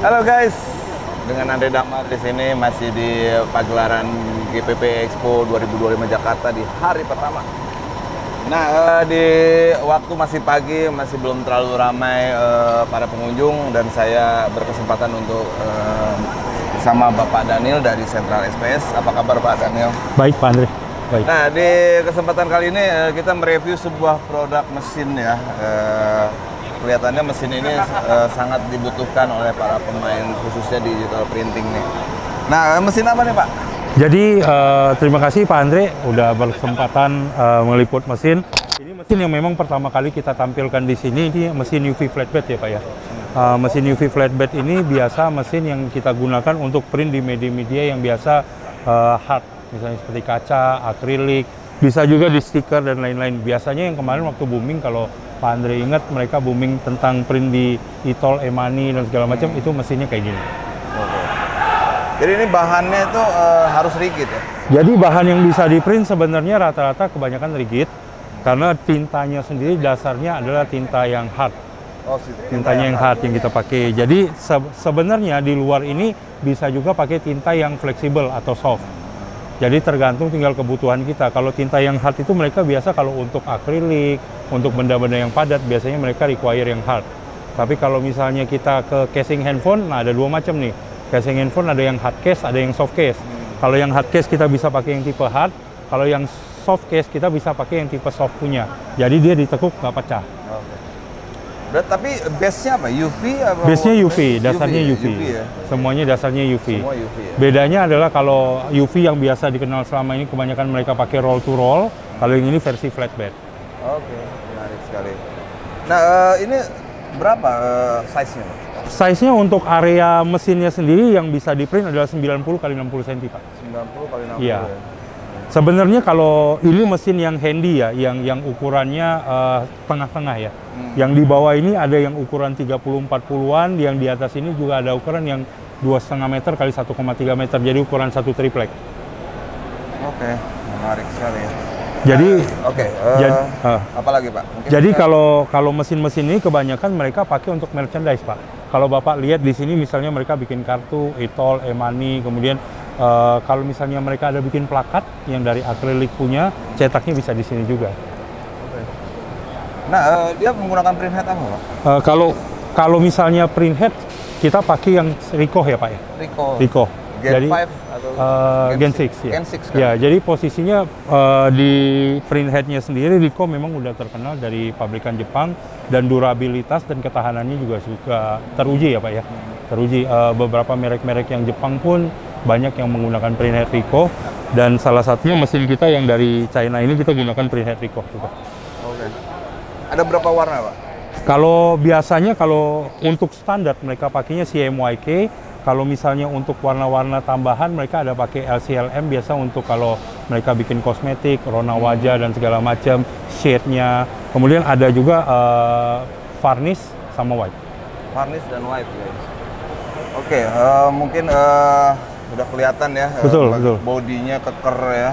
Halo guys, dengan Andre Damar di sini masih di pagelaran GPP Expo 2025 Jakarta di hari pertama. Nah, di waktu masih pagi, masih belum terlalu ramai para pengunjung, dan saya berkesempatan untuk bersama Bapak Daniel dari Sentral SPS. Apa kabar Pak Daniel? Baik Pak Andre. Baik. Nah, di kesempatan kali ini kita mereview sebuah produk mesin ya. Kelihatannya mesin ini sangat dibutuhkan oleh para pemain khususnya digital printing nih. Nah, mesin apa nih Pak? Jadi terima kasih Pak Andre udah berkesempatan meliput mesin. Ini mesin yang memang pertama kali kita tampilkan di sini, ini mesin UV flatbed ya Pak ya. Mesin UV flatbed ini biasa mesin yang kita gunakan untuk print di media-media yang biasa hard, misalnya seperti kaca, akrilik, bisa juga di stiker dan lain-lain. Biasanya yang kemarin waktu booming, kalau Pak Andre ingat, mereka booming tentang print di e-tol, e-money dan segala macam, itu mesinnya kayak gini. Oke. Jadi ini bahannya itu harus rigid ya? Jadi bahan yang bisa di print sebenarnya rata-rata kebanyakan rigid, karena tintanya sendiri dasarnya adalah tinta yang hard. Oh, tintanya yang hard yang kita pakai. Jadi sebenarnya di luar ini bisa juga pakai tinta yang fleksibel atau soft. Jadi tergantung tinggal kebutuhan kita. Kalau tinta yang hard itu mereka biasa kalau untuk akrilik, untuk benda-benda yang padat, biasanya mereka require yang hard. Tapi kalau misalnya kita ke casing handphone, nah ada dua macam nih. Casing handphone ada yang hard case, ada yang soft case. Kalau yang hard case kita bisa pakai yang tipe hard, kalau yang soft case kita bisa pakai yang tipe soft punya. Jadi dia ditekuk nggak pecah. Oke. Tapi base-nya apa? UV? Base-nya UV, dasarnya UV. Ya? Semuanya dasarnya UV. Semua UV ya? Bedanya adalah kalau UV yang biasa dikenal selama ini kebanyakan mereka pakai roll to roll, kalau yang ini versi flatbed. Oke, menarik sekali. Nah, ini berapa size-nya? Size-nya untuk area mesinnya sendiri yang bisa di print adalah 90 x 60 cm, Pak. 90 x 60 iya. Ya? Sebenarnya kalau ini mesin yang handy ya, yang ukurannya tengah-tengah ya. Yang di bawah ini ada yang ukuran 30-40-an, yang di atas ini juga ada ukuran yang 2,5 meter x 1,3 meter, jadi ukuran satu triplek. Oke, menarik sekali ya. Jadi, apalagi Pak? Mungkin jadi kalau mesin-mesin ini kebanyakan mereka pakai untuk merchandise Pak. Kalau Bapak lihat di sini misalnya mereka bikin kartu, e-tol, e-money, kemudian kalau misalnya mereka ada bikin plakat yang dari akrilik punya, cetaknya bisa di sini juga. Oke. Nah, dia menggunakan printhead apa Pak? Kalau misalnya printhead, kita pakai yang Ricoh ya Pak ya? Ricoh. Gen jadi, 5 atau Gen 6 ya. Gen 6 kan? Ya, jadi posisinya di printheadnya sendiri Ricoh memang udah terkenal dari pabrikan Jepang, dan durabilitas dan ketahanannya juga teruji ya Pak ya. Teruji, beberapa merek-merek yang Jepang pun banyak yang menggunakan printhead Ricoh, dan salah satunya mesin kita yang dari China ini kita gunakan printhead Ricoh juga. Oke. Ada berapa warna Pak? Kalau biasanya kalau untuk standar mereka pakainya CMYK. Kalau misalnya untuk warna-warna tambahan mereka ada pakai LCLM, biasa untuk kalau mereka bikin kosmetik, rona wajah dan segala macam, shade-nya. Kemudian ada juga varnish sama white. Varnish dan white guys. Oke, mungkin udah kelihatan ya. Betul. Bodinya keker ya.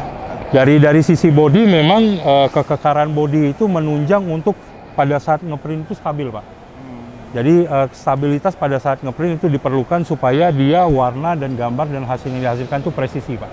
Dari sisi body memang kekekaran body itu menunjang untuk pada saat ngeprint itu stabil Pak. Jadi stabilitas pada saat ngeprint itu diperlukan supaya dia warna dan gambar dan hasil yang dihasilkan itu presisi Pak.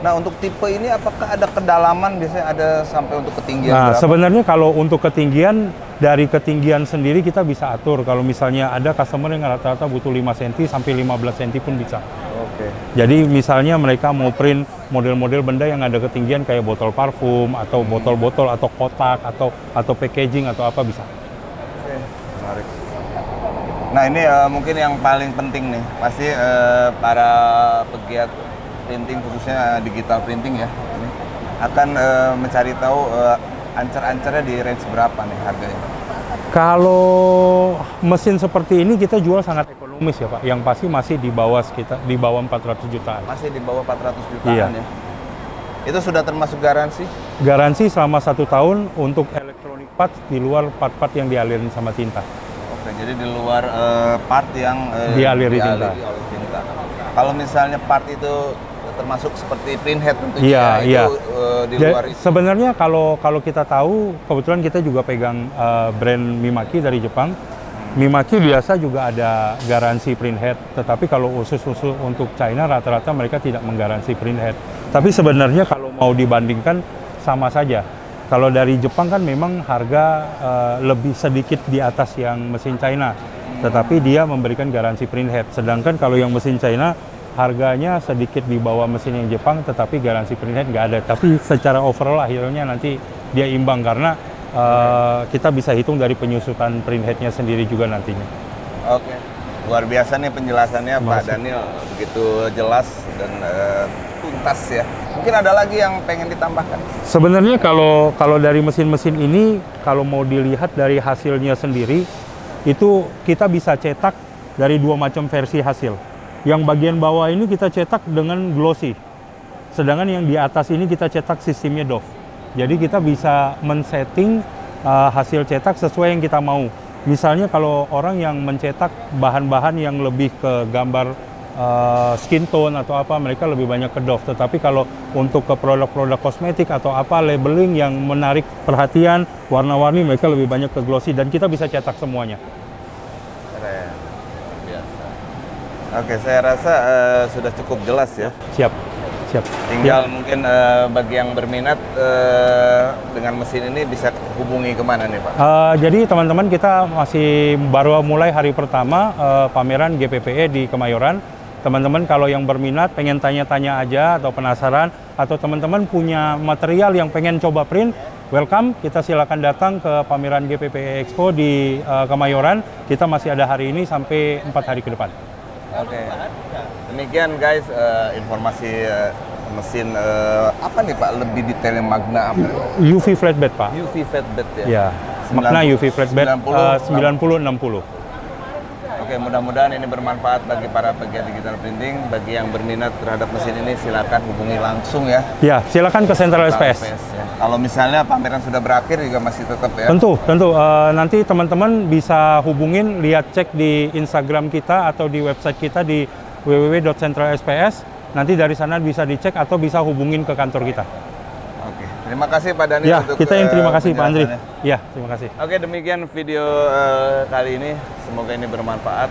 Nah, untuk tipe ini apakah ada kedalaman, biasanya ada sampai untuk ketinggian berapa? Nah, sebenarnya kalau untuk ketinggian, dari ketinggian sendiri kita bisa atur. Kalau misalnya ada customer yang rata-rata butuh 5 cm sampai 15 cm pun bisa. Oke. Jadi misalnya mereka mau print model-model benda yang ada ketinggian kayak botol parfum atau botol-botol atau kotak atau packaging atau apa bisa. Oke, menarik. Nah, ini mungkin yang paling penting nih, pasti para pegiat printing khususnya digital printing ya, ini akan mencari tahu ancer-ancernya di range berapa nih harganya. Kalau mesin seperti ini kita jual sangat ekonomis ya Pak, yang pasti masih di bawah 400 jutaan. Masih di bawah 400 jutaan iya. Ya. Itu sudah termasuk garansi? Garansi selama 1 tahun untuk electronic parts di luar part-part yang dialirin sama tinta. Oke, jadi di luar part yang dialiri oleh tinta. Kalau misalnya part itu termasuk seperti printhead tentunya, iya. Itu di luar itu. Sebenarnya kalau kita tahu, kebetulan kita juga pegang brand Mimaki dari Jepang. Mimaki biasa juga ada garansi printhead, tetapi kalau khusus untuk China rata-rata mereka tidak menggaransi printhead. Tapi sebenarnya kalau mau dibandingkan sama saja. Kalau dari Jepang kan memang harga lebih sedikit di atas yang mesin China, tetapi dia memberikan garansi printhead. Sedangkan kalau yang mesin China harganya sedikit di bawah mesin yang Jepang, tetapi garansi printhead nggak ada. Tapi secara overall akhirnya nanti dia imbang karena kita bisa hitung dari penyusutan printheadnya sendiri juga nantinya. Oke, luar biasa nih penjelasannya Pak Daniel, begitu jelas dan tuntas ya. Mungkin ada lagi yang pengen ditambahkan? Sebenarnya kalau dari mesin-mesin ini, kalau mau dilihat dari hasilnya sendiri, itu kita bisa cetak dari dua macam versi hasil. Yang bagian bawah ini kita cetak dengan glossy, sedangkan yang di atas ini kita cetak sistemnya doff. Jadi kita bisa men-setting hasil cetak sesuai yang kita mau. Misalnya kalau orang yang mencetak bahan-bahan yang lebih ke gambar skin tone atau apa, mereka lebih banyak ke doff. Tetapi kalau untuk ke produk-produk kosmetik atau apa, labeling yang menarik perhatian, warna-warni, mereka lebih banyak ke glossy. Dan kita bisa cetak semuanya. Keren. Biasa. Oke, saya rasa sudah cukup jelas ya. Siap. Tinggal mungkin bagi yang berminat dengan mesin ini bisa hubungi kemana nih Pak? Jadi teman-teman, kita masih baru mulai hari pertama pameran GPPE di Kemayoran. Teman-teman kalau yang berminat, pengen tanya-tanya aja atau penasaran, atau teman-teman punya material yang pengen coba print, welcome, kita silakan datang ke pameran GPPE Expo di Kemayoran. Kita masih ada hari ini sampai 4 hari ke depan. Oke. Demikian guys, informasi mesin apa nih Pak, lebih detailnya Magna apa? UV flatbed Pak. UV flatbed ya? Ya, Magna UV flatbed 90-60. Oke, mudah-mudahan ini bermanfaat bagi para pegiat digital printing. Bagi yang berminat terhadap mesin ini silakan hubungi langsung ya. Ya, silakan ke Sentral SPS. Ya. Kalau misalnya pameran sudah berakhir juga masih tetap ya? Tentu. Nanti teman-teman bisa hubungin, lihat cek di Instagram kita atau di website kita di www.centralsps. Nanti dari sana bisa dicek atau bisa hubungin ke kantor kita. Oke, terima kasih Pak Daniel. Ya, untuk kita yang terima kasih Pak Andri. Ya, terima kasih. Oke, demikian video kali ini. Semoga ini bermanfaat.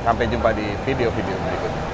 Sampai jumpa di video-video berikutnya.